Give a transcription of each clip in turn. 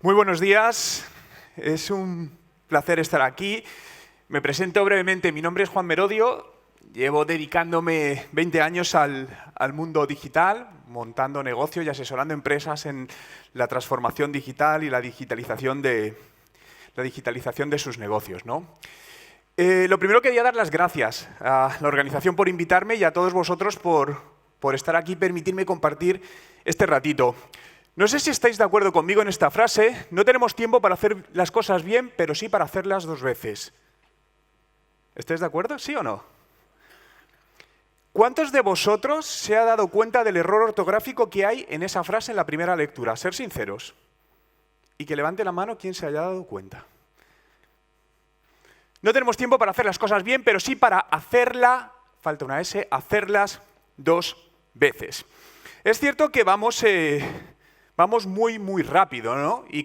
Muy buenos días, es un placer estar aquí. Me presento brevemente, mi nombre es Juan Merodio, llevo dedicándome 20 años al mundo digital, montando negocios y asesorando empresas en la transformación digital y la digitalización de sus negocios, ¿no? Lo primero quería dar las gracias a la organización por invitarme y a todos vosotros por estar aquí y permitirme compartir este ratito. No sé si estáis de acuerdo conmigo en esta frase, no tenemos tiempo para hacer las cosas bien, pero sí para hacerlas dos veces. ¿Estáis de acuerdo? ¿Sí o no? ¿Cuántos de vosotros se ha dado cuenta del error ortográfico que hay en esa frase en la primera lectura? Ser sinceros. Y que levante la mano quien se haya dado cuenta. No tenemos tiempo para hacer las cosas bien, pero sí para hacerlas dos veces. Es cierto que vamos muy rápido, ¿no? Y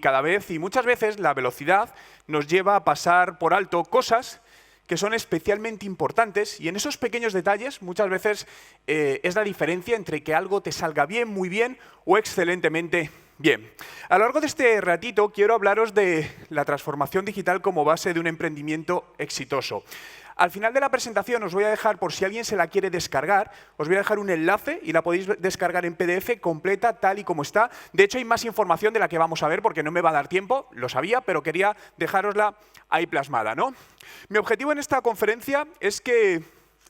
muchas veces la velocidad nos lleva a pasar por alto cosas que son especialmente importantes, y en esos pequeños detalles muchas veces es la diferencia entre que algo te salga bien, muy bien o excelentemente bien. A lo largo de este ratito quiero hablaros de la transformación digital como base de un emprendimiento exitoso. Al final de la presentación os voy a dejar, por si alguien se la quiere descargar, os voy a dejar un enlace y la podéis descargar en PDF completa tal y como está. De hecho, hay más información de la que vamos a ver porque no me va a dar tiempo, lo sabía, pero quería dejárosla ahí plasmada, ¿no? Mi objetivo en esta conferencia es que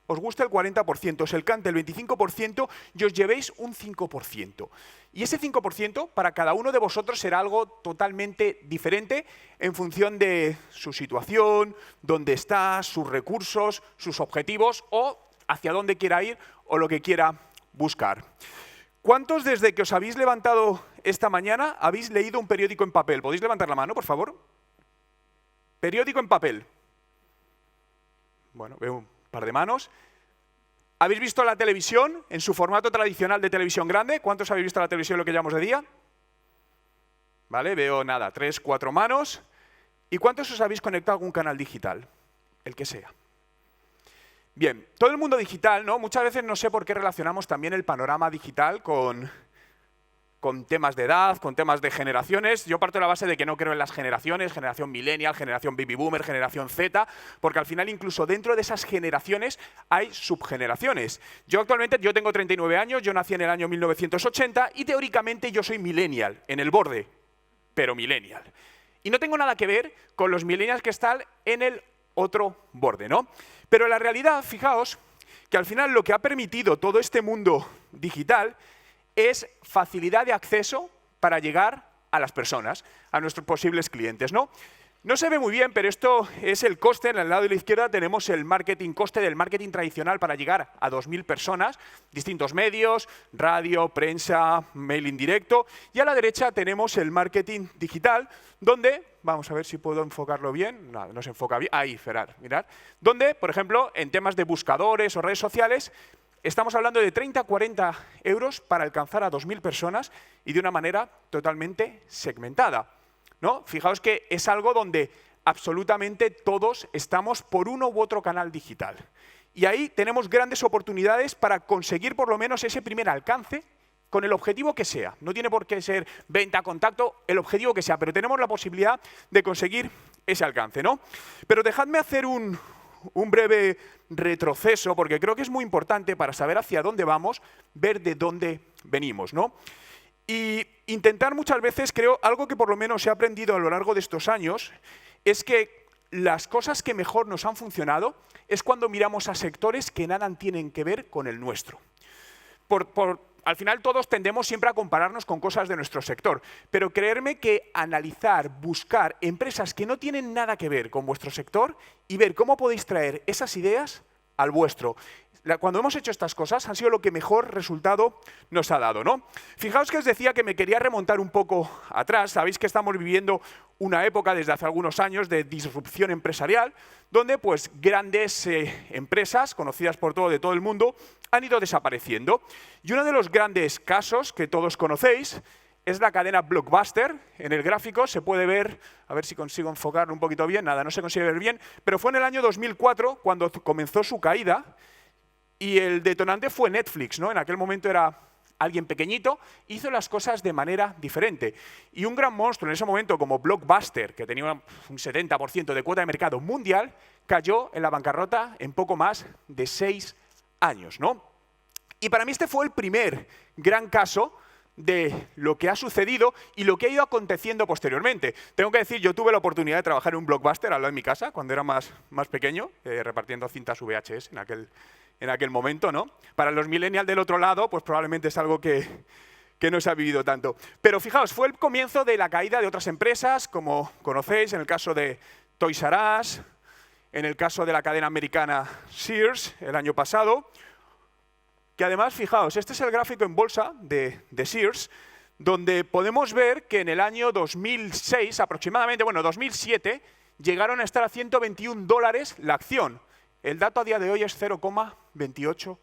os guste el 40%, os encante el 25% y os llevéis un 5%. Y ese 5% para cada uno de vosotros será algo totalmente diferente en función de su situación, dónde está, sus recursos, sus objetivos o hacia dónde quiera ir o lo que quiera buscar. ¿Cuántos desde que os habéis levantado esta mañana habéis leído un periódico en papel? ¿Podéis levantar la mano, por favor? Periódico en papel. Bueno, veo un par de manos. ¿Habéis visto la televisión en su formato tradicional de televisión grande? ¿Cuántos habéis visto la televisión lo que llamamos de día? Vale, veo nada, 3, 4 manos. ¿Y cuántos os habéis conectado a algún canal digital? El que sea. Bien, todo el mundo digital, ¿no? Muchas veces no sé por qué relacionamos también el panorama digital con temas de edad, con temas de generaciones. Yo parto de la base de que no creo en las generaciones, generación millennial, generación baby boomer, generación Z, porque al final incluso dentro de esas generaciones hay subgeneraciones. Yo tengo 39 años, yo nací en el año 1980 y teóricamente yo soy millennial, en el borde, pero millennial. Y no tengo nada que ver con los millennials que están en el otro borde, ¿no? Pero la realidad, fijaos, que al final lo que ha permitido todo este mundo digital es facilidad de acceso para llegar a las personas, a nuestros posibles clientes, ¿no? No se ve muy bien, pero esto es el coste. En el lado de la izquierda tenemos el coste del marketing tradicional para llegar a 2.000 personas, distintos medios, radio, prensa, mail indirecto. Y a la derecha tenemos el marketing digital, donde, vamos a ver si puedo enfocarlo bien, no se enfoca bien, ahí, mirad, donde, por ejemplo, en temas de buscadores o redes sociales, estamos hablando de 30 a 40 euros para alcanzar a 2.000 personas y de una manera totalmente segmentada, ¿no? Fijaos que es algo donde absolutamente todos estamos por uno u otro canal digital. Y ahí tenemos grandes oportunidades para conseguir por lo menos ese primer alcance con el objetivo que sea. No tiene por qué ser venta, contacto, el objetivo que sea, pero tenemos la posibilidad de conseguir ese alcance, ¿no? Pero dejadme hacer un breve retroceso, porque creo que es muy importante para saber hacia dónde vamos, ver de dónde venimos, ¿no? Y intentar muchas veces, creo, algo que por lo menos he aprendido a lo largo de estos años, es que las cosas que mejor nos han funcionado es cuando miramos a sectores que nada tienen que ver con el nuestro. Al final todos tendemos siempre a compararnos con cosas de nuestro sector, pero creerme que analizar, buscar empresas que no tienen nada que ver con vuestro sector y ver cómo podéis traer esas ideas al vuestro. Cuando hemos hecho estas cosas han sido lo que mejor resultado nos ha dado, ¿no? Fijaos que os decía que me quería remontar un poco atrás. Sabéis que estamos viviendo una época desde hace algunos años de disrupción empresarial, donde pues grandes empresas conocidas por de todo el mundo han ido desapareciendo. Y uno de los grandes casos que todos conocéis es la cadena Blockbuster. En el gráfico se puede ver, a ver si consigo enfocarlo un poquito bien, nada, no se consigue ver bien, pero fue en el año 2004 cuando comenzó su caída y el detonante fue Netflix, ¿no? En aquel momento era alguien pequeñito, hizo las cosas de manera diferente. Y un gran monstruo en ese momento como Blockbuster, que tenía un 70% de cuota de mercado mundial, cayó en la bancarrota en poco más de 6 años, ¿no? Y para mí este fue el primer gran caso de lo que ha sucedido y lo que ha ido aconteciendo posteriormente. Tengo que decir, yo tuve la oportunidad de trabajar en un Blockbuster al lado de mi casa cuando era más pequeño, repartiendo cintas VHS en aquel momento, ¿no? Para los millennials del otro lado, pues probablemente es algo que no se ha vivido tanto. Pero fijaos, fue el comienzo de la caída de otras empresas, como conocéis, en el caso de Toys R Us, en el caso de la cadena americana Sears el año pasado, que además, fijaos, este es el gráfico en bolsa de Sears, donde podemos ver que en el año 2006, aproximadamente, bueno, 2007, llegaron a estar a $121 la acción. El dato a día de hoy es $0,28.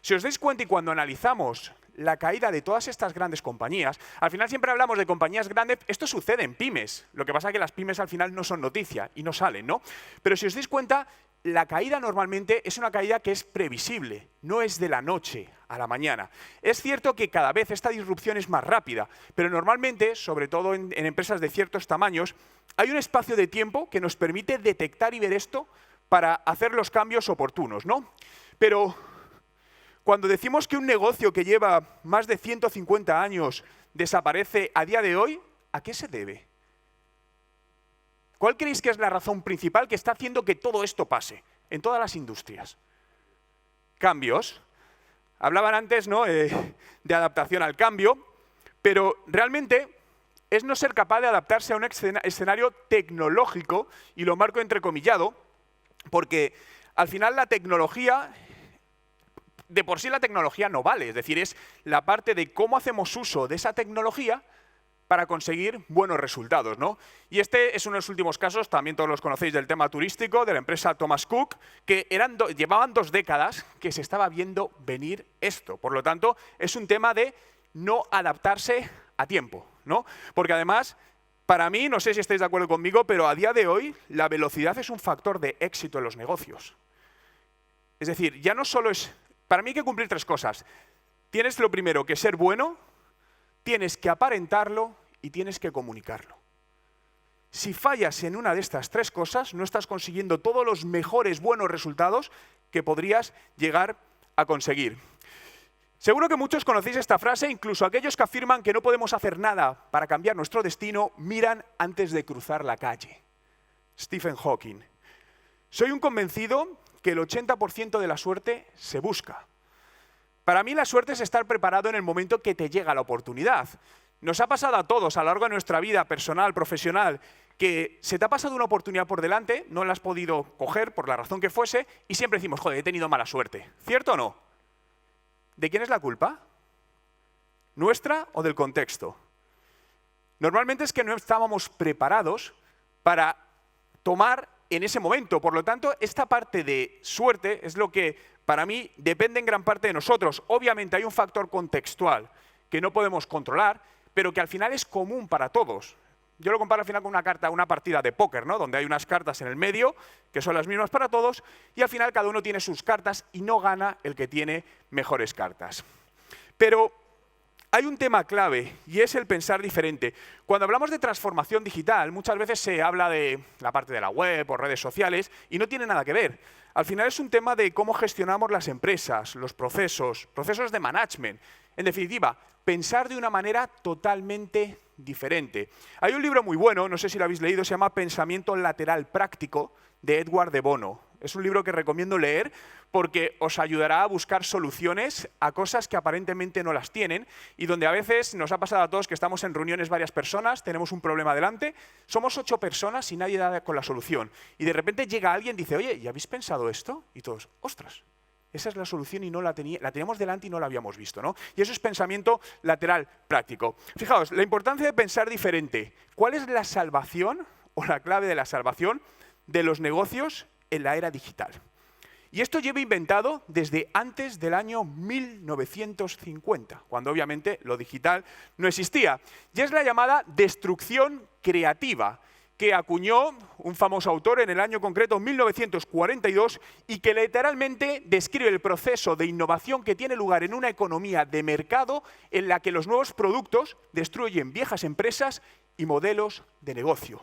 Si os dais cuenta y cuando analizamos la caída de todas estas grandes compañías, al final siempre hablamos de compañías grandes, esto sucede en pymes, lo que pasa es que las pymes al final no son noticia y no salen, ¿no? Pero si os dais cuenta, la caída normalmente es una caída que es previsible, no es de la noche a la mañana. Es cierto que cada vez esta disrupción es más rápida, pero normalmente, sobre todo en empresas de ciertos tamaños, hay un espacio de tiempo que nos permite detectar y ver esto para hacer los cambios oportunos, ¿no? Pero cuando decimos que un negocio que lleva más de 150 años desaparece a día de hoy, ¿a qué se debe? ¿Cuál creéis que es la razón principal que está haciendo que todo esto pase en todas las industrias? Cambios. Hablaban antes, ¿no?, de adaptación al cambio, pero realmente es no ser capaz de adaptarse a un escenario tecnológico, y lo marco entrecomillado, porque al final la tecnología, de por sí la tecnología no vale, es decir, es la parte de cómo hacemos uso de esa tecnología para conseguir buenos resultados, ¿no? Y este es uno de los últimos casos, también todos los conocéis, del tema turístico, de la empresa Thomas Cook, que llevaban 2 décadas que se estaba viendo venir esto. Por lo tanto, es un tema de no adaptarse a tiempo, ¿no? Porque además, para mí, no sé si estáis de acuerdo conmigo, pero a día de hoy la velocidad es un factor de éxito en los negocios. Es decir, ya no solo es... Para mí hay que cumplir 3 cosas. Tienes lo primero que ser bueno, tienes que aparentarlo y tienes que comunicarlo. Si fallas en una de estas 3 cosas, no estás consiguiendo todos los mejores, buenos resultados que podrías llegar a conseguir. Seguro que muchos conocéis esta frase, incluso aquellos que afirman que no podemos hacer nada para cambiar nuestro destino, miran antes de cruzar la calle. Stephen Hawking. Soy un convencido que el 80% de la suerte se busca. Para mí la suerte es estar preparado en el momento que te llega la oportunidad. Nos ha pasado a todos a lo largo de nuestra vida personal, profesional, que se te ha pasado una oportunidad por delante, no la has podido coger por la razón que fuese y siempre decimos, joder, he tenido mala suerte. ¿Cierto o no? ¿De quién es la culpa? ¿Nuestra o del contexto? Normalmente es que no estábamos preparados para tomar en ese momento. Por lo tanto, esta parte de suerte es lo que para mí depende en gran parte de nosotros. Obviamente hay un factor contextual que no podemos controlar, pero que al final es común para todos. Yo lo comparo al final con una partida de póker, ¿no?, donde hay unas cartas en el medio que son las mismas para todos y al final cada uno tiene sus cartas y no gana el que tiene mejores cartas. Pero hay un tema clave y es el pensar diferente. Cuando hablamos de transformación digital, muchas veces se habla de la parte de la web o redes sociales y no tiene nada que ver. Al final es un tema de cómo gestionamos las empresas, los procesos de management. En definitiva, pensar de una manera totalmente diferente. Hay un libro muy bueno, no sé si lo habéis leído, se llama Pensamiento lateral práctico, de Edward de Bono. Es un libro que recomiendo leer porque os ayudará a buscar soluciones a cosas que aparentemente no las tienen y donde a veces nos ha pasado a todos que estamos en reuniones varias personas, tenemos un problema delante, somos 8 personas y nadie da con la solución. Y de repente llega alguien y dice, oye, ¿ya habéis pensado esto? Y todos, ostras, esa es la solución y no la teníamos delante y no la habíamos visto, ¿no? Y eso es pensamiento lateral práctico. Fijaos, la importancia de pensar diferente. ¿Cuál es la salvación o la clave de la salvación de los negocios en la era digital? Y esto lleva inventado desde antes del año 1950, cuando obviamente lo digital no existía. Y es la llamada destrucción creativa. que acuñó un famoso autor en el año concreto 1942 y que literalmente describe el proceso de innovación que tiene lugar en una economía de mercado en la que los nuevos productos destruyen viejas empresas y modelos de negocio.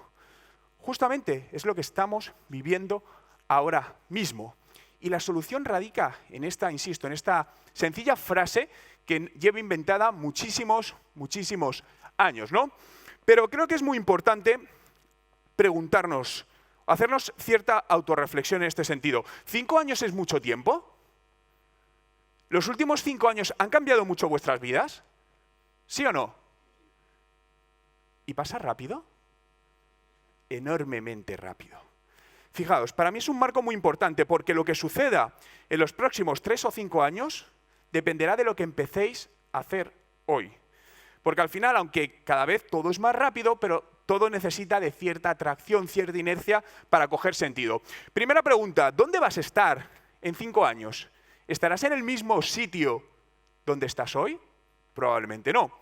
Justamente es lo que estamos viviendo ahora mismo. Y la solución radica en esta, insisto, en esta sencilla frase que lleva inventada muchísimos años, ¿no? Pero creo que es muy importante preguntarnos, hacernos cierta autorreflexión en este sentido. ¿5 años es mucho tiempo? ¿Los últimos 5 años han cambiado mucho vuestras vidas? ¿Sí o no? ¿Y pasa rápido? Enormemente rápido. Fijaos, para mí es un marco muy importante porque lo que suceda en los próximos 3 o 5 años dependerá de lo que empecéis a hacer hoy. Porque al final, aunque cada vez todo es más rápido, pero todo necesita de cierta atracción, cierta inercia para coger sentido. Primera pregunta, ¿dónde vas a estar en 5 años? ¿Estarás en el mismo sitio donde estás hoy? Probablemente no.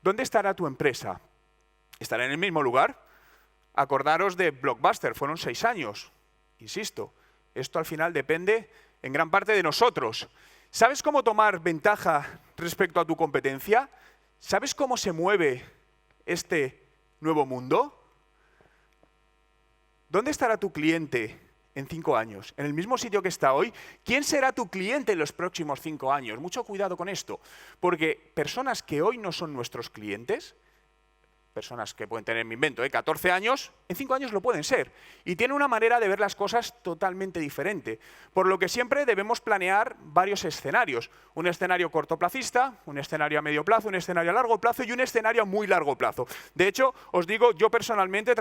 ¿Dónde estará tu empresa? ¿Estará en el mismo lugar? Acordaros de Blockbuster, fueron 6 años. Insisto, esto al final depende en gran parte de nosotros. ¿Sabes cómo tomar ventaja respecto a tu competencia? ¿Sabes cómo se mueve este nuevo mundo? ¿Dónde estará tu cliente en 5 años? ¿En el mismo sitio que está hoy? ¿Quién será tu cliente en los próximos 5 años? Mucho cuidado con esto, porque personas que hoy no son nuestros clientes, personas que pueden tener, me invento, 14 años, en 5 años lo pueden ser. Y tienen una manera de ver las cosas totalmente diferente. Por lo que siempre debemos planear varios escenarios. Un escenario cortoplacista, un escenario a medio plazo, un escenario a largo plazo y un escenario a muy largo plazo. De hecho, os digo, yo personalmente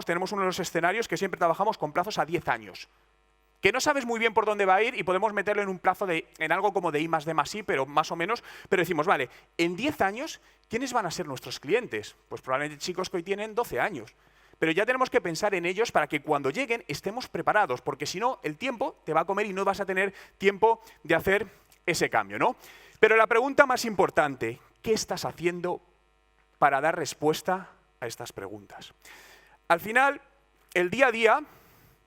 tenemos uno de los escenarios que siempre trabajamos con plazos a 10 años. Que no sabes muy bien por dónde va a ir y podemos meterlo en un plazo en algo como de I+D+I, pero más o menos, pero decimos, vale, en 10 años, ¿quiénes van a ser nuestros clientes? Pues probablemente chicos que hoy tienen 12 años. Pero ya tenemos que pensar en ellos para que cuando lleguen estemos preparados, porque si no, el tiempo te va a comer y no vas a tener tiempo de hacer ese cambio, ¿no? Pero la pregunta más importante, ¿qué estás haciendo para dar respuesta a estas preguntas? Al final, el día a día,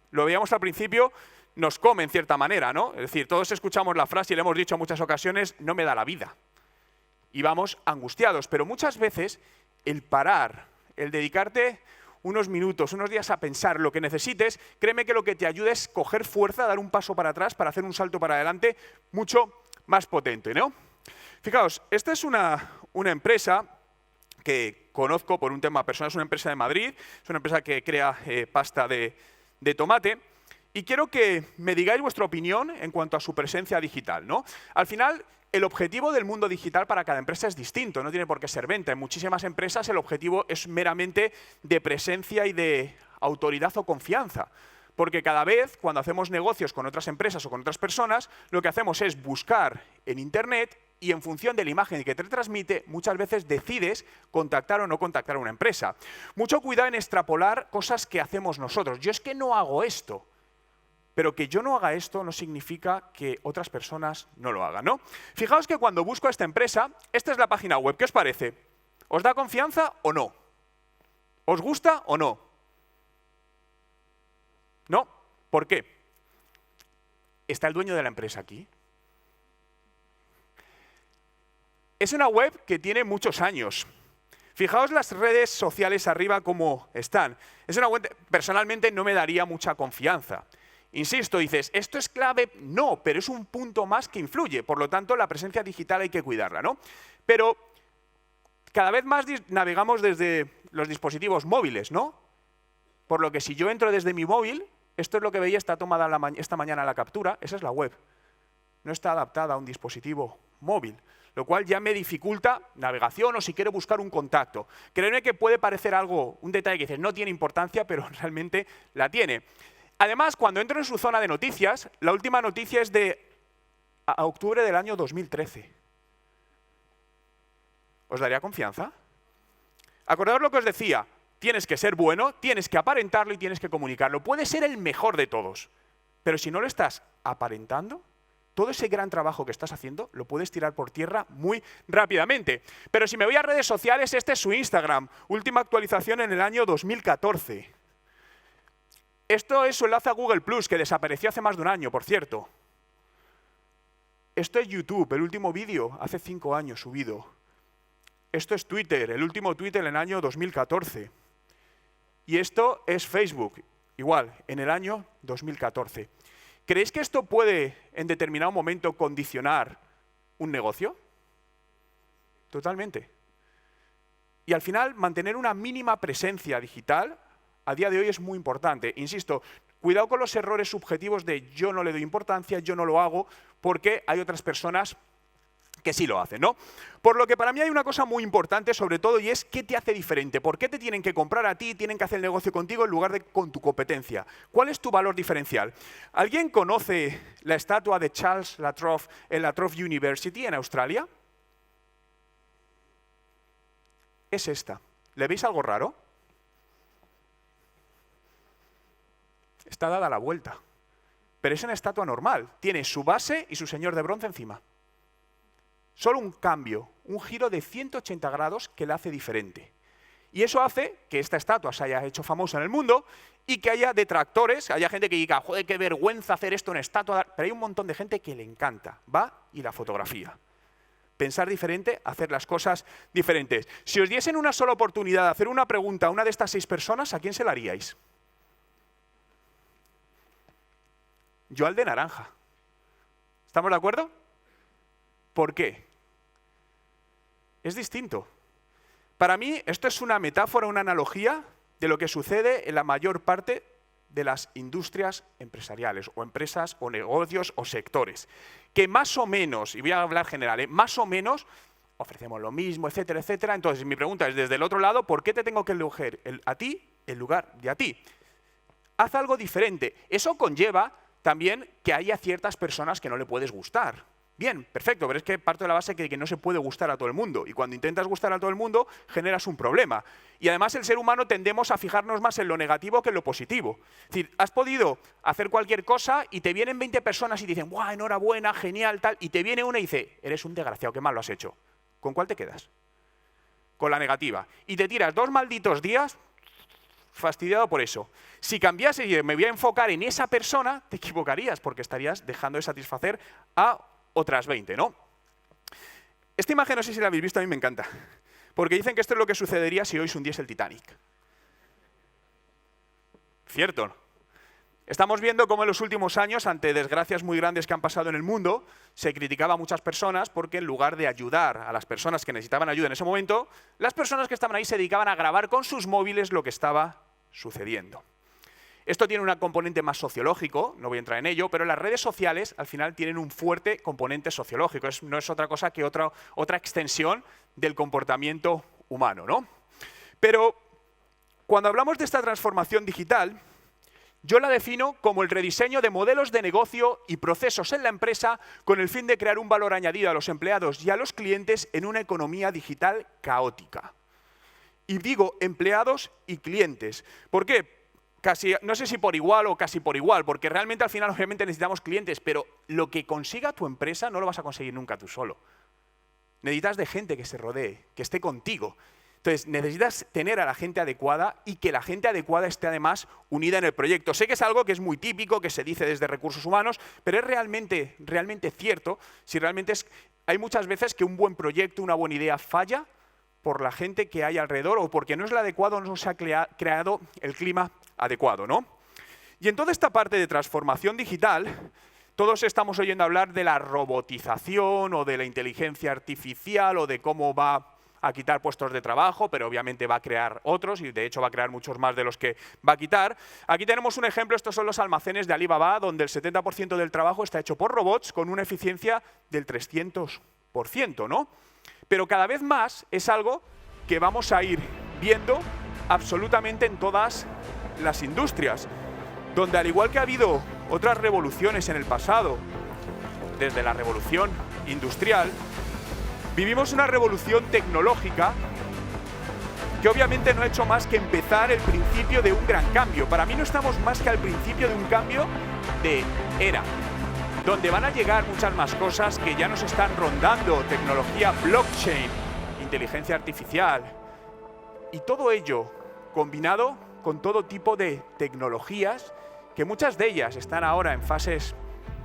lo veíamos al principio, nos come en cierta manera, ¿no? Es decir, todos escuchamos la frase y le hemos dicho en muchas ocasiones, no me da la vida. Y vamos angustiados, pero muchas veces el parar, el dedicarte unos minutos, unos días a pensar lo que necesites, créeme que lo que te ayuda es coger fuerza, dar un paso para atrás para hacer un salto para adelante mucho más potente, ¿no? Fijaos, esta es una empresa que conozco por un tema personal, es una empresa de Madrid, es una empresa que crea pasta de tomate. Y quiero que me digáis vuestra opinión en cuanto a su presencia digital, ¿no? Al final, el objetivo del mundo digital para cada empresa es distinto, no tiene por qué ser venta. En muchísimas empresas el objetivo es meramente de presencia y de autoridad o confianza. Porque cada vez, cuando hacemos negocios con otras empresas o con otras personas, lo que hacemos es buscar en Internet y en función de la imagen que te transmite, muchas veces decides contactar o no contactar a una empresa. Mucho cuidado en extrapolar cosas que hacemos nosotros. Yo es que no hago esto. Pero que yo no haga esto no significa que otras personas no lo hagan, ¿no? Fijaos que cuando busco a esta empresa, esta es la página web. ¿Qué os parece? ¿Os da confianza o no? ¿Os gusta o no? ¿No? ¿Por qué? ¿Está el dueño de la empresa aquí? Es una web que tiene muchos años. Fijaos las redes sociales arriba cómo están. Es una web, personalmente no me daría mucha confianza. Insisto, dices, ¿esto es clave? No, pero es un punto más que influye. Por lo tanto, la presencia digital hay que cuidarla, ¿no? Pero cada vez más navegamos desde los dispositivos móviles, ¿no? Por lo que si yo entro desde mi móvil, esto es lo que veía, está tomada esta mañana la captura, esa es la web. No está adaptada a un dispositivo móvil, lo cual ya me dificulta navegación o si quiero buscar un contacto. Créeme que puede parecer algo, un detalle que dices, no tiene importancia, pero realmente la tiene. Además, cuando entro en su zona de noticias, la última noticia es de octubre del año 2013. ¿Os daría confianza? Acordaos lo que os decía, tienes que ser bueno, tienes que aparentarlo y tienes que comunicarlo. Puede ser el mejor de todos, pero si no lo estás aparentando, todo ese gran trabajo que estás haciendo lo puedes tirar por tierra muy rápidamente. Pero si me voy a redes sociales, este es su Instagram, última actualización en el año 2014. Esto es su enlace a Google+, que desapareció hace más de un año, por cierto. Esto es YouTube, el último vídeo, hace 5 años subido. Esto es Twitter, el último Twitter en el año 2014. Y esto es Facebook, igual, en el año 2014. ¿Creéis que esto puede, en determinado momento, condicionar un negocio? Totalmente. Y al final, mantener una mínima presencia digital a día de hoy es muy importante. Insisto, cuidado con los errores subjetivos de yo no le doy importancia, yo no lo hago, porque hay otras personas que sí lo hacen, ¿no? Por lo que para mí hay una cosa muy importante sobre todo y es ¿qué te hace diferente? ¿Por qué te tienen que comprar a ti, tienen que hacer el negocio contigo en lugar de con tu competencia? ¿Cuál es tu valor diferencial? ¿Alguien conoce la estatua de Charles La Trobe en la Trobe University en Australia? Es esta. ¿Le veis algo raro? Está dada la vuelta. Pero es una estatua normal. Tiene su base y su señor de bronce encima. Solo un cambio, un giro de 180 grados que la hace diferente. Y eso hace que esta estatua se haya hecho famosa en el mundo y que haya detractores, haya gente que diga, joder, qué vergüenza hacer esto en estatua. Pero hay un montón de gente que le encanta. Va y la fotografía. Pensar diferente, hacer las cosas diferentes. Si os diesen una sola oportunidad de hacer una pregunta a una de estas 6 personas, ¿a quién se la haríais? Yo al de naranja. ¿Estamos de acuerdo? ¿Por qué? Es distinto. Para mí, esto es una metáfora, una analogía de lo que sucede en la mayor parte de las industrias empresariales, o empresas, o negocios, o sectores, que más o menos, y voy a hablar general, más o menos ofrecemos lo mismo, etcétera, etcétera. Entonces, mi pregunta es, desde el otro lado, ¿por qué te tengo que elegir a ti en lugar de a ti? Haz algo diferente. Eso conlleva también que haya ciertas personas que no le puedes gustar. Bien, perfecto, pero es que parto de la base de que no se puede gustar a todo el mundo. Y cuando intentas gustar a todo el mundo, generas un problema. Y además el ser humano tendemos a fijarnos más en lo negativo que en lo positivo. Es decir, has podido hacer cualquier cosa y te vienen 20 personas y te dicen, ¡guau, enhorabuena, genial, tal! Y te viene una y dice, eres un desgraciado, qué mal lo has hecho. ¿Con cuál te quedas? Con la negativa. Y te tiras 2 malditos días fastidiado por eso. Si cambiases y me voy a enfocar en esa persona, te equivocarías porque estarías dejando de satisfacer a otras 20, ¿no? Esta imagen, no sé si la habéis visto, a mí me encanta. Porque dicen que esto es lo que sucedería si hoy se hundiese el Titanic. Cierto. Estamos viendo cómo en los últimos años, ante desgracias muy grandes que han pasado en el mundo, se criticaba a muchas personas porque en lugar de ayudar a las personas que necesitaban ayuda en ese momento, las personas que estaban ahí se dedicaban a grabar con sus móviles lo que estaba sucediendo. Esto tiene un componente más sociológico, no voy a entrar en ello, pero las redes sociales al final tienen un fuerte componente sociológico. No es otra cosa que otra extensión del comportamiento humano, ¿no? Pero cuando hablamos de esta transformación digital, yo la defino como el rediseño de modelos de negocio y procesos en la empresa con el fin de crear un valor añadido a los empleados y a los clientes en una economía digital caótica. Y digo empleados y clientes. ¿Por qué? Casi, no sé si por igual o casi por igual, porque realmente al final obviamente necesitamos clientes, pero lo que consiga tu empresa no lo vas a conseguir nunca tú solo. Necesitas de gente que se rodee, que esté contigo. Entonces, necesitas tener a la gente adecuada y que la gente adecuada esté además unida en el proyecto. Sé que es algo que es muy típico, que se dice desde recursos humanos, pero es realmente cierto. Si realmente hay muchas veces que un buen proyecto, una buena idea falla por la gente que hay alrededor o porque no es lo adecuado, no se ha creado el clima adecuado, ¿no? Y en toda esta parte de transformación digital, todos estamos oyendo hablar de la robotización o de la inteligencia artificial o de cómo va a quitar puestos de trabajo, pero obviamente va a crear otros y de hecho va a crear muchos más de los que va a quitar. Aquí tenemos un ejemplo, estos son los almacenes de Alibaba, donde el 70% del trabajo está hecho por robots con una eficiencia del 300%, ¿no? Pero cada vez más es algo que vamos a ir viendo absolutamente en todas las industrias, donde al igual que ha habido otras revoluciones en el pasado, desde la revolución industrial, vivimos una revolución tecnológica que obviamente no ha hecho más que empezar el principio de un gran cambio. Para mí no estamos más que al principio de un cambio de era. donde van a llegar muchas más cosas que ya nos están rondando, tecnología blockchain, inteligencia artificial, y todo ello combinado con todo tipo de tecnologías que muchas de ellas están ahora en fases,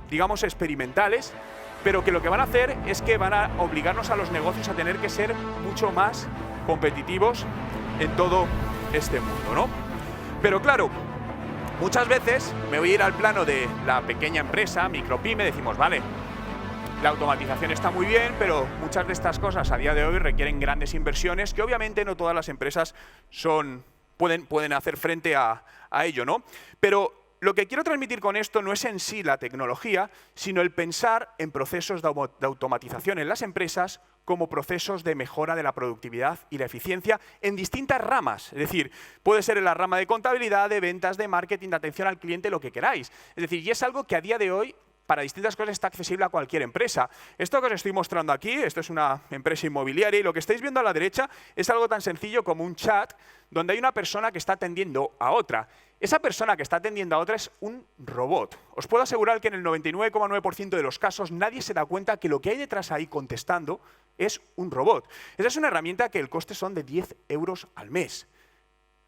digamos, experimentales, pero que lo que van a hacer es que van a obligarnos a los negocios a tener que ser mucho más competitivos en todo este mundo, ¿no? Pero claro, muchas veces me voy a ir al plano de la pequeña empresa, micropyme, decimos, vale, la automatización está muy bien, pero muchas de estas cosas a día de hoy requieren grandes inversiones que obviamente no todas las empresas pueden hacer frente a ello, ¿no? Pero lo que quiero transmitir con esto no es en sí la tecnología, sino el pensar en procesos de automatización en las empresas como procesos de mejora de la productividad y la eficiencia en distintas ramas. Es decir, puede ser en la rama de contabilidad, de ventas, de marketing, de atención al cliente, lo que queráis. Es decir, y es algo que a día de hoy para distintas cosas está accesible a cualquier empresa. Esto que os estoy mostrando aquí, esto es una empresa inmobiliaria y lo que estáis viendo a la derecha es algo tan sencillo como un chat donde hay una persona que está atendiendo a otra. Esa persona que está atendiendo a otra es un robot. Os puedo asegurar que en el 99,9% de los casos nadie se da cuenta que lo que hay detrás ahí contestando es un robot. Esa es una herramienta que el coste son de 10 euros al mes,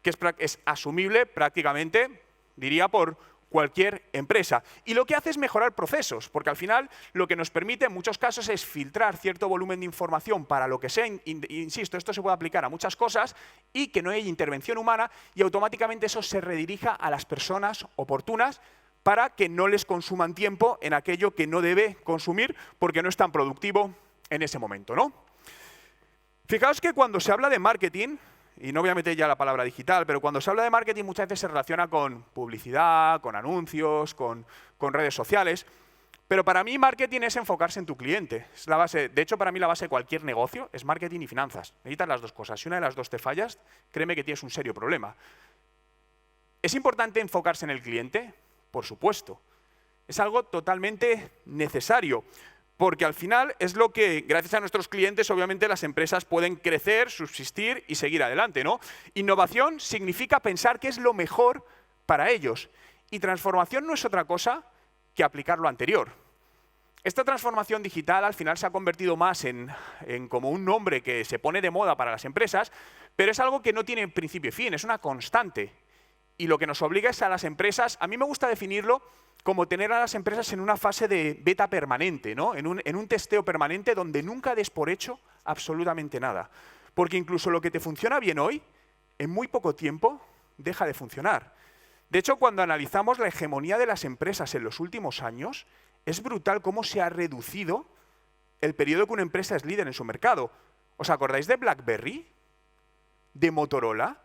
que es asumible prácticamente, diría, por cualquier empresa. Y lo que hace es mejorar procesos, porque al final lo que nos permite en muchos casos es filtrar cierto volumen de información para lo que sea, insisto, esto se puede aplicar a muchas cosas y que no hay intervención humana y automáticamente eso se redirija a las personas oportunas para que no les consuman tiempo en aquello que no debe consumir porque no es tan productivo en ese momento, ¿no? Fijaos que cuando se habla de marketing, y no voy a meter ya la palabra digital, pero cuando se habla de marketing muchas veces se relaciona con publicidad, con anuncios, con redes sociales. Pero para mí marketing es enfocarse en tu cliente. Es la base, de hecho, para mí la base de cualquier negocio es marketing y finanzas. Necesitas las dos cosas. Si una de las dos te fallas, créeme que tienes un serio problema. ¿Es importante enfocarse en el cliente? Por supuesto. Es algo totalmente necesario. Porque al final es lo que, gracias a nuestros clientes, obviamente las empresas pueden crecer, subsistir y seguir adelante, ¿no? Innovación significa pensar qué es lo mejor para ellos. Y transformación no es otra cosa que aplicar lo anterior. Esta transformación digital al final se ha convertido más en como un nombre que se pone de moda para las empresas, pero es algo que no tiene principio y fin, es una constante. Y lo que nos obliga es a las empresas, a mí me gusta definirlo como tener a las empresas en una fase de beta permanente, ¿no? en un testeo permanente donde nunca des por hecho absolutamente nada. Porque incluso lo que te funciona bien hoy, en muy poco tiempo, deja de funcionar. De hecho, cuando analizamos la hegemonía de las empresas en los últimos años, es brutal cómo se ha reducido el periodo que una empresa es líder en su mercado. ¿Os acordáis de BlackBerry? ¿De Motorola?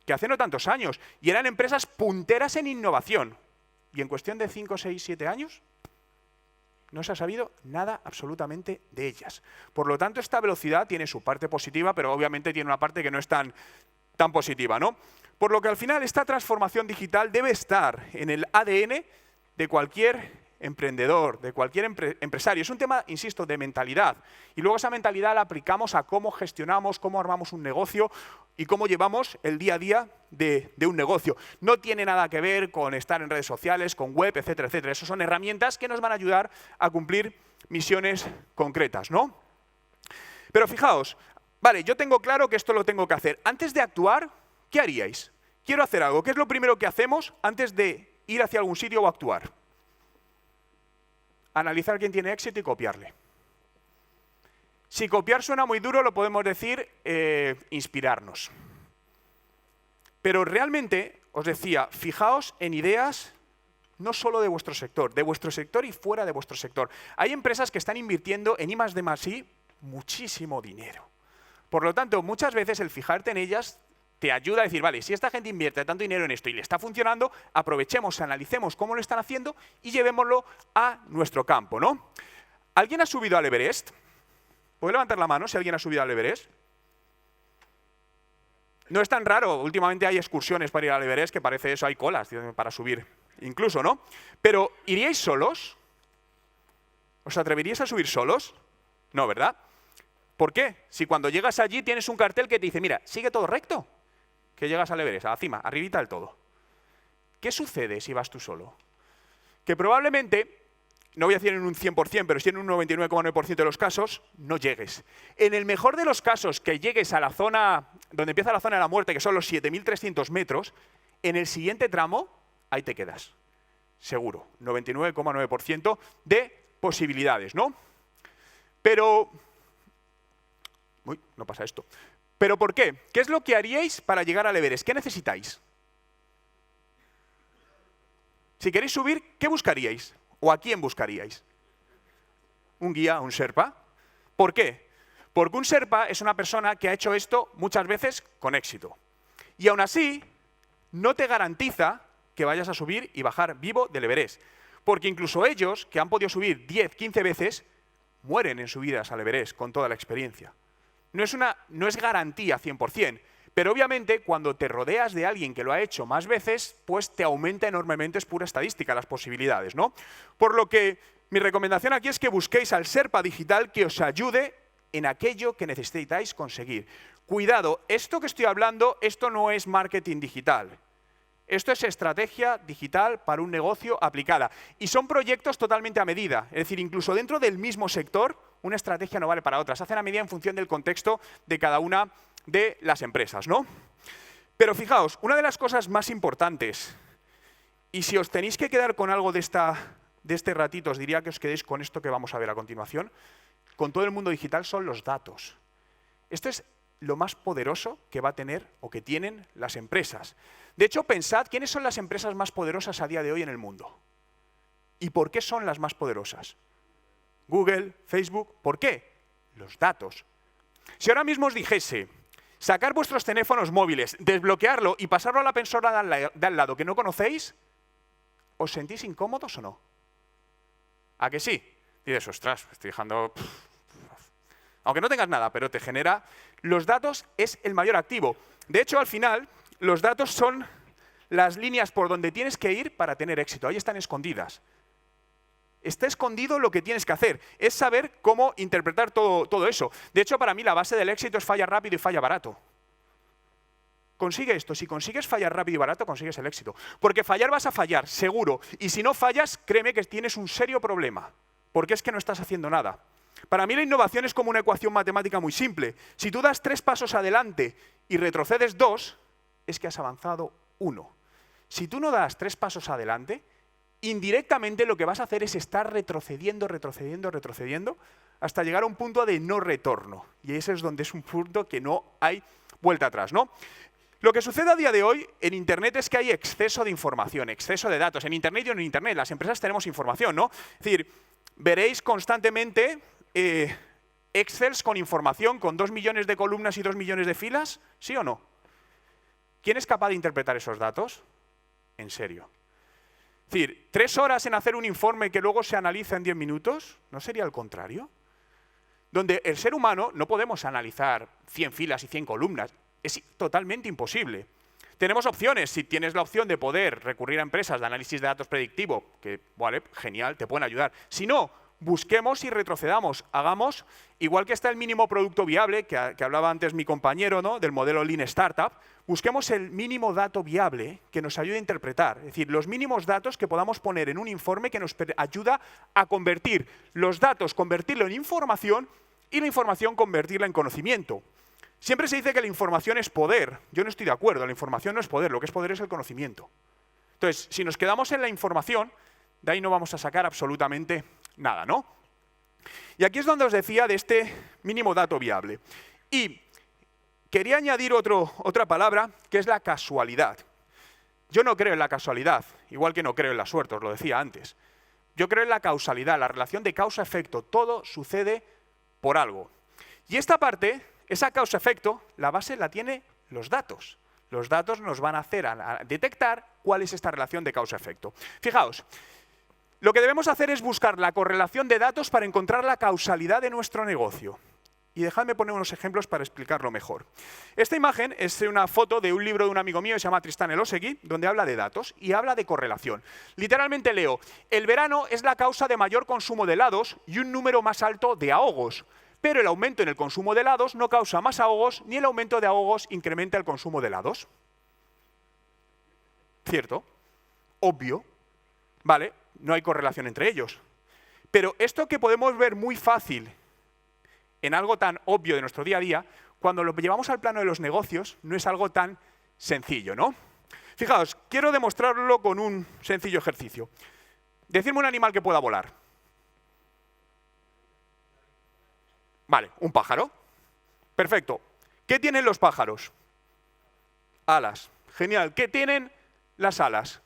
Que hace no tantos años, y eran empresas punteras en innovación. Y en cuestión de 5, 6, 7 años, no se ha sabido nada absolutamente de ellas. Por lo tanto, esta velocidad tiene su parte positiva, pero obviamente tiene una parte que no es tan positiva, ¿no? Por lo que al final esta transformación digital debe estar en el ADN de cualquier emprendedor, de cualquier empresario. Es un tema, insisto, de mentalidad. Y luego esa mentalidad la aplicamos a cómo gestionamos, cómo armamos un negocio y cómo llevamos el día a día de un negocio. No tiene nada que ver con estar en redes sociales, con web, etcétera, etcétera. Esas son herramientas que nos van a ayudar a cumplir misiones concretas, ¿no? Pero fijaos, vale, yo tengo claro que esto lo tengo que hacer. Antes de actuar, ¿qué haríais? Quiero hacer algo. ¿Qué es lo primero que hacemos antes de ir hacia algún sitio o actuar? Analizar quién tiene éxito y copiarle. Si copiar suena muy duro, lo podemos decir inspirarnos. Pero realmente, os decía, fijaos en ideas no solo de vuestro sector y fuera de vuestro sector. Hay empresas que están invirtiendo en I+D+I muchísimo dinero. Por lo tanto, muchas veces el fijarte en ellas te ayuda a decir, vale, si esta gente invierte tanto dinero en esto y le está funcionando, aprovechemos, analicemos cómo lo están haciendo y llevémoslo a nuestro campo, ¿no? ¿Alguien ha subido al Everest? ¿Puede levantar la mano si alguien ha subido al Everest? No es tan raro, últimamente hay excursiones para ir al Everest, que parece eso, hay colas para subir, incluso, ¿no? Pero, ¿iríais solos? ¿Os atreveríais a subir solos? No, ¿verdad? ¿Por qué? Si cuando llegas allí tienes un cartel que te dice, mira, sigue todo recto, que llegas al Everest, a la cima, arribita del todo. ¿Qué sucede si vas tú solo? Que probablemente no voy a decir en un 100%, pero sí en un 99,9% de los casos, no llegues. En el mejor de los casos que llegues a la zona, donde empieza la zona de la muerte, que son los 7.300 metros, en el siguiente tramo, ahí te quedas. Seguro, 99,9% de posibilidades, ¿no? Pero... Uy, no pasa esto. ¿Pero por qué? ¿Qué es lo que haríais para llegar al Everest? ¿Qué necesitáis? Si queréis subir, ¿qué buscaríais? ¿O a quién buscaríais? ¿Un guía, un Sherpa? ¿Por qué? Porque un Sherpa es una persona que ha hecho esto muchas veces con éxito. Y aún así, no te garantiza que vayas a subir y bajar vivo del Everest. Porque incluso ellos, que han podido subir 10, 15 veces, mueren en subidas al Everest con toda la experiencia. No es garantía 100%, pero obviamente cuando te rodeas de alguien que lo ha hecho más veces, pues te aumenta enormemente, es pura estadística, las posibilidades, ¿no? Por lo que mi recomendación aquí es que busquéis al Sherpa digital que os ayude en aquello que necesitáis conseguir. Cuidado, esto que estoy hablando, esto no es marketing digital. Esto es estrategia digital para un negocio aplicada. Y son proyectos totalmente a medida. Es decir, incluso dentro del mismo sector, una estrategia no vale para otra. Se hacen a medida en función del contexto de cada una de las empresas, ¿no? Pero fijaos, una de las cosas más importantes, y si os tenéis que quedar con algo de este ratito, os diría que os quedéis con esto que vamos a ver a continuación, con todo el mundo digital, son los datos. Esto es lo más poderoso que va a tener o que tienen las empresas. De hecho, pensad quiénes son las empresas más poderosas a día de hoy en el mundo. ¿Y por qué son las más poderosas? Google, Facebook, ¿por qué? Los datos. Si ahora mismo os dijese, sacar vuestros teléfonos móviles, desbloquearlo y pasarlo a la persona de al lado que no conocéis, ¿os sentís incómodos o no? ¿A que sí? Dices, ostras, estoy dejando... Aunque no tengas nada, pero te genera... Los datos es el mayor activo. De hecho, al final, los datos son las líneas por donde tienes que ir para tener éxito. Ahí están escondidas. Está escondido lo que tienes que hacer. Es saber cómo interpretar todo eso. De hecho, para mí la base del éxito es falla rápido y falla barato. Consigue esto. Si consigues fallar rápido y barato, consigues el éxito. Porque fallar vas a fallar, seguro. Y si no fallas, créeme que tienes un serio problema. Porque es que no estás haciendo nada. Para mí la innovación es como una ecuación matemática muy simple. Si tú das 3 pasos adelante y retrocedes 2, es que has avanzado 1. Si tú no das 3 pasos adelante, indirectamente lo que vas a hacer es estar retrocediendo, hasta llegar a un punto de no retorno. Y ese es donde es un punto que no hay vuelta atrás, ¿no? Lo que sucede a día de hoy en Internet es que hay exceso de información, exceso de datos. En Internet y no en Internet, las empresas tenemos información, ¿no? Es decir, veréis constantemente Excels con información, con 2 millones de columnas y 2 millones de filas, ¿sí o no? ¿Quién es capaz de interpretar esos datos? En serio. Es decir, 3 horas en hacer un informe que luego se analiza en 10 minutos, ¿no sería al contrario? Donde el ser humano no podemos analizar 100 filas y 100 columnas, es totalmente imposible. Tenemos opciones, si tienes la opción de poder recurrir a empresas de análisis de datos predictivo, que vale, genial, te pueden ayudar. Si no, busquemos y retrocedamos, hagamos, igual que está el mínimo producto viable, que hablaba antes mi compañero, ¿no?, del modelo Lean Startup, busquemos el mínimo dato viable que nos ayude a interpretar, es decir, los mínimos datos que podamos poner en un informe que nos ayuda a convertir los datos, convertirlo en información y la información convertirla en conocimiento. Siempre se dice que la información es poder. Yo no estoy de acuerdo, la información no es poder, lo que es poder es el conocimiento. Entonces, si nos quedamos en la información, de ahí no vamos a sacar absolutamente nada, ¿no? Y aquí es donde os decía de este mínimo dato viable. Y quería añadir otra palabra, que es la casualidad. Yo no creo en la casualidad, igual que no creo en la suerte, os lo decía antes. Yo creo en la causalidad, la relación de causa-efecto. Todo sucede por algo. Y esta parte, esa causa-efecto, la base la tiene los datos. Los datos nos van a hacer a detectar cuál es esta relación de causa-efecto. Fijaos, lo que debemos hacer es buscar la correlación de datos para encontrar la causalidad de nuestro negocio. Y dejadme poner unos ejemplos para explicarlo mejor. Esta imagen es una foto de un libro de un amigo mío que se llama Tristán Elosegui, donde habla de datos y habla de correlación. Literalmente leo, el verano es la causa de mayor consumo de helados y un número más alto de ahogos. Pero el aumento en el consumo de helados no causa más ahogos, ni el aumento de ahogos incrementa el consumo de helados. ¿Cierto? Obvio. Vale, no hay correlación entre ellos. Pero esto que podemos ver muy fácil en algo tan obvio de nuestro día a día, cuando lo llevamos al plano de los negocios, no es algo tan sencillo, ¿no? Fijaos, quiero demostrarlo con un sencillo ejercicio. Decidme un animal que pueda volar. Vale, un pájaro. Perfecto. ¿Qué tienen los pájaros? Alas. Genial. ¿Qué tienen las alas?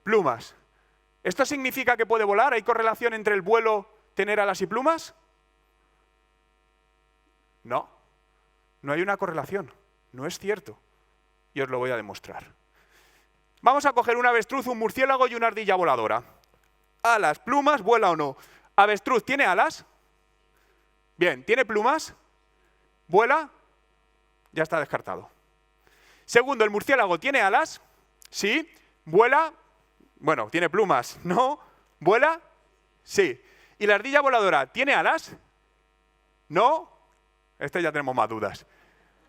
Plumas. ¿Esto significa que puede volar? ¿Hay correlación entre el vuelo, tener alas y plumas? No. No hay una correlación. No es cierto. Y os lo voy a demostrar. Vamos a coger un avestruz, un murciélago y una ardilla voladora. Alas, plumas, ¿vuela o no? Avestruz, ¿tiene alas? Bien, ¿tiene plumas? ¿Vuela? Ya está descartado. Segundo, ¿el murciélago tiene alas? Sí. ¿Vuela? Bueno, ¿tiene plumas? No. ¿Vuela? Sí. ¿Y la ardilla voladora tiene alas? No. Ya tenemos más dudas.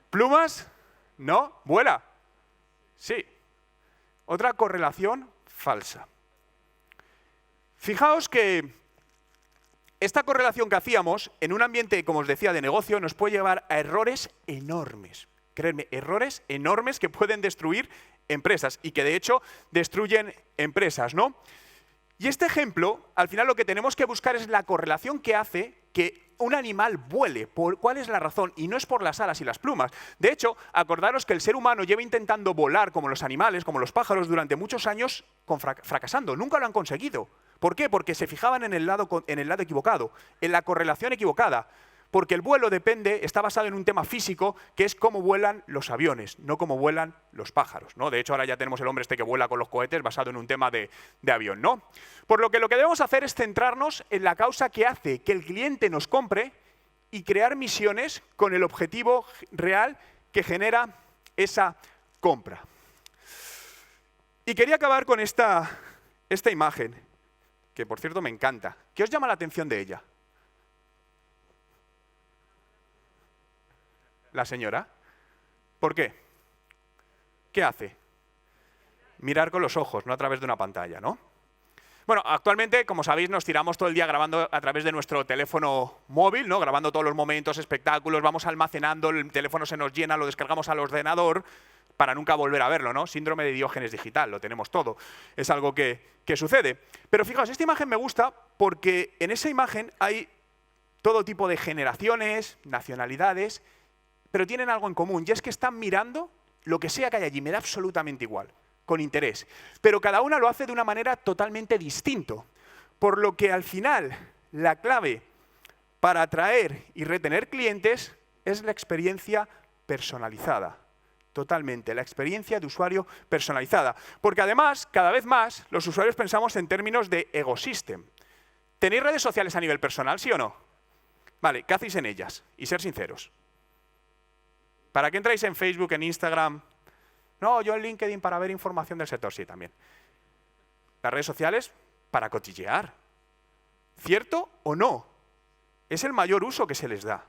¿Plumas? No. ¿Vuela? Sí. Otra correlación falsa. Fijaos que esta correlación que hacíamos en un ambiente, como os decía, de negocio, nos puede llevar a errores enormes. Creedme, errores enormes que pueden destruir empresas y que de hecho destruyen empresas, ¿no? Y este ejemplo, al final lo que tenemos que buscar es la correlación que hace que un animal vuele. ¿Cuál es la razón? Y no es por las alas y las plumas. De hecho, acordaros que el ser humano lleva intentando volar como los animales, como los pájaros, durante muchos años fracasando. Nunca lo han conseguido. ¿Por qué? Porque se fijaban en el lado equivocado, en la correlación equivocada. Porque el vuelo está basado en un tema físico, que es cómo vuelan los aviones, no cómo vuelan los pájaros, ¿no? De hecho, ahora ya tenemos el hombre este que vuela con los cohetes basado en un tema de avión, ¿no? Por lo que debemos hacer es centrarnos en la causa que hace que el cliente nos compre y crear misiones con el objetivo real que genera esa compra. Y quería acabar con esta imagen, que por cierto me encanta. ¿Qué os llama la atención de ella? La señora. ¿Por qué? ¿Qué hace? Mirar con los ojos, no a través de una pantalla, ¿no? Bueno, actualmente, como sabéis, nos tiramos todo el día grabando a través de nuestro teléfono móvil, ¿no? Grabando todos los momentos, espectáculos, vamos almacenando, el teléfono se nos llena, lo descargamos al ordenador para nunca volver a verlo, ¿no? Síndrome de Diógenes digital, lo tenemos todo. Es algo que sucede. Pero fijaos, esta imagen me gusta porque en esa imagen hay todo tipo de generaciones, nacionalidades, pero tienen algo en común, y es que están mirando lo que sea que hay allí, me da absolutamente igual, con interés. Pero cada una lo hace de una manera totalmente distinta, por lo que al final la clave para atraer y retener clientes es la experiencia personalizada. Totalmente, la experiencia de usuario personalizada. Porque además, cada vez más, los usuarios pensamos en términos de ecosystem. ¿Tenéis redes sociales a nivel personal, sí o no? Vale, ¿qué hacéis en ellas? Y ser sinceros. ¿Para qué entráis en Facebook, en Instagram? No, yo en LinkedIn para ver información del sector, sí, también. Las redes sociales para cotillear. ¿Cierto o no? Es el mayor uso que se les da.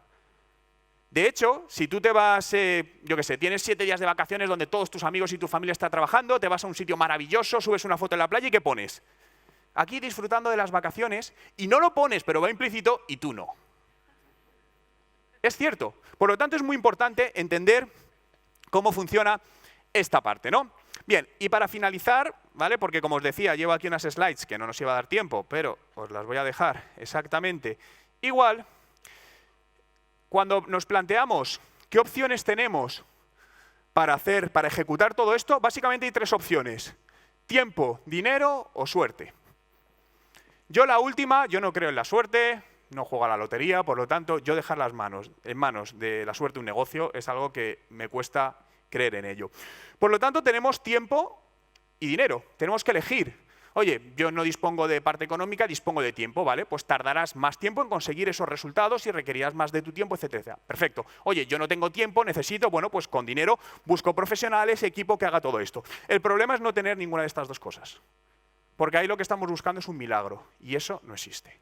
De hecho, si tú te vas, yo qué sé, tienes 7 días de vacaciones donde todos tus amigos y tu familia están trabajando, te vas a un sitio maravilloso, subes una foto en la playa y ¿qué pones? Aquí disfrutando de las vacaciones, y no lo pones, pero va implícito, y tú no. Es cierto. Por lo tanto, es muy importante entender cómo funciona esta parte, ¿no? Bien, y para finalizar, ¿vale? Porque como os decía, llevo aquí unas slides que no nos iba a dar tiempo, pero os las voy a dejar exactamente igual. Cuando nos planteamos qué opciones tenemos para ejecutar todo esto, básicamente hay 3 opciones. Tiempo, dinero o suerte. Yo la última, yo no creo en la suerte, no juego a la lotería, por lo tanto, yo dejar en manos de la suerte un negocio es algo que me cuesta creer en ello. Por lo tanto, tenemos tiempo y dinero, tenemos que elegir. Oye, yo no dispongo de parte económica, dispongo de tiempo, ¿vale? Pues tardarás más tiempo en conseguir esos resultados y requerirás más de tu tiempo, etcétera, etcétera. Perfecto. Oye, yo no tengo tiempo, necesito, bueno, pues con dinero busco profesionales, equipo que haga todo esto. El problema es no tener ninguna de estas dos cosas. Porque ahí lo que estamos buscando es un milagro, y eso no existe.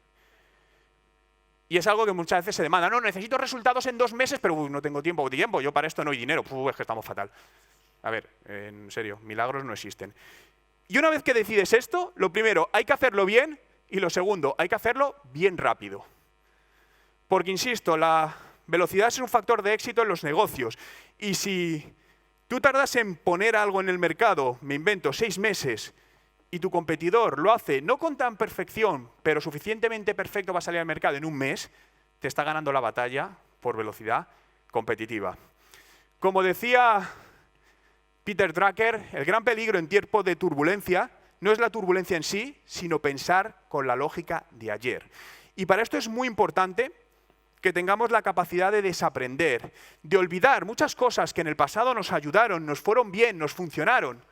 Y es algo que muchas veces se demanda. No, necesito resultados en 2 meses, pero no tengo tiempo. Yo para esto no hay dinero. Es que estamos fatal. A ver, en serio, milagros no existen. Y una vez que decides esto, lo primero, hay que hacerlo bien Y lo segundo, hay que hacerlo bien rápido. Porque, insisto, la velocidad es un factor de éxito en los negocios. Y si tú tardas en poner algo en el mercado, me invento, 6 meses, y tu competidor lo hace no con tan perfección, pero suficientemente perfecto para salir al mercado en un mes, te está ganando la batalla por velocidad competitiva. Como decía Peter Drucker, el gran peligro en tiempos de turbulencia no es la turbulencia en sí, sino pensar con la lógica de ayer. Y para esto es muy importante que tengamos la capacidad de desaprender, de olvidar muchas cosas que en el pasado nos ayudaron, nos fueron bien, nos funcionaron,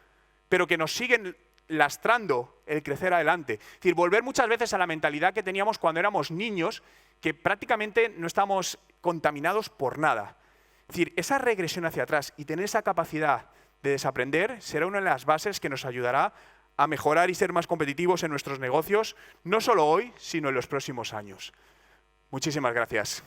pero que nos siguen lastrando el crecer adelante. Es decir, volver muchas veces a la mentalidad que teníamos cuando éramos niños, que prácticamente no estamos contaminados por nada. Es decir, esa regresión hacia atrás y tener esa capacidad de desaprender será una de las bases que nos ayudará a mejorar y ser más competitivos en nuestros negocios, no solo hoy, sino en los próximos años. Muchísimas gracias.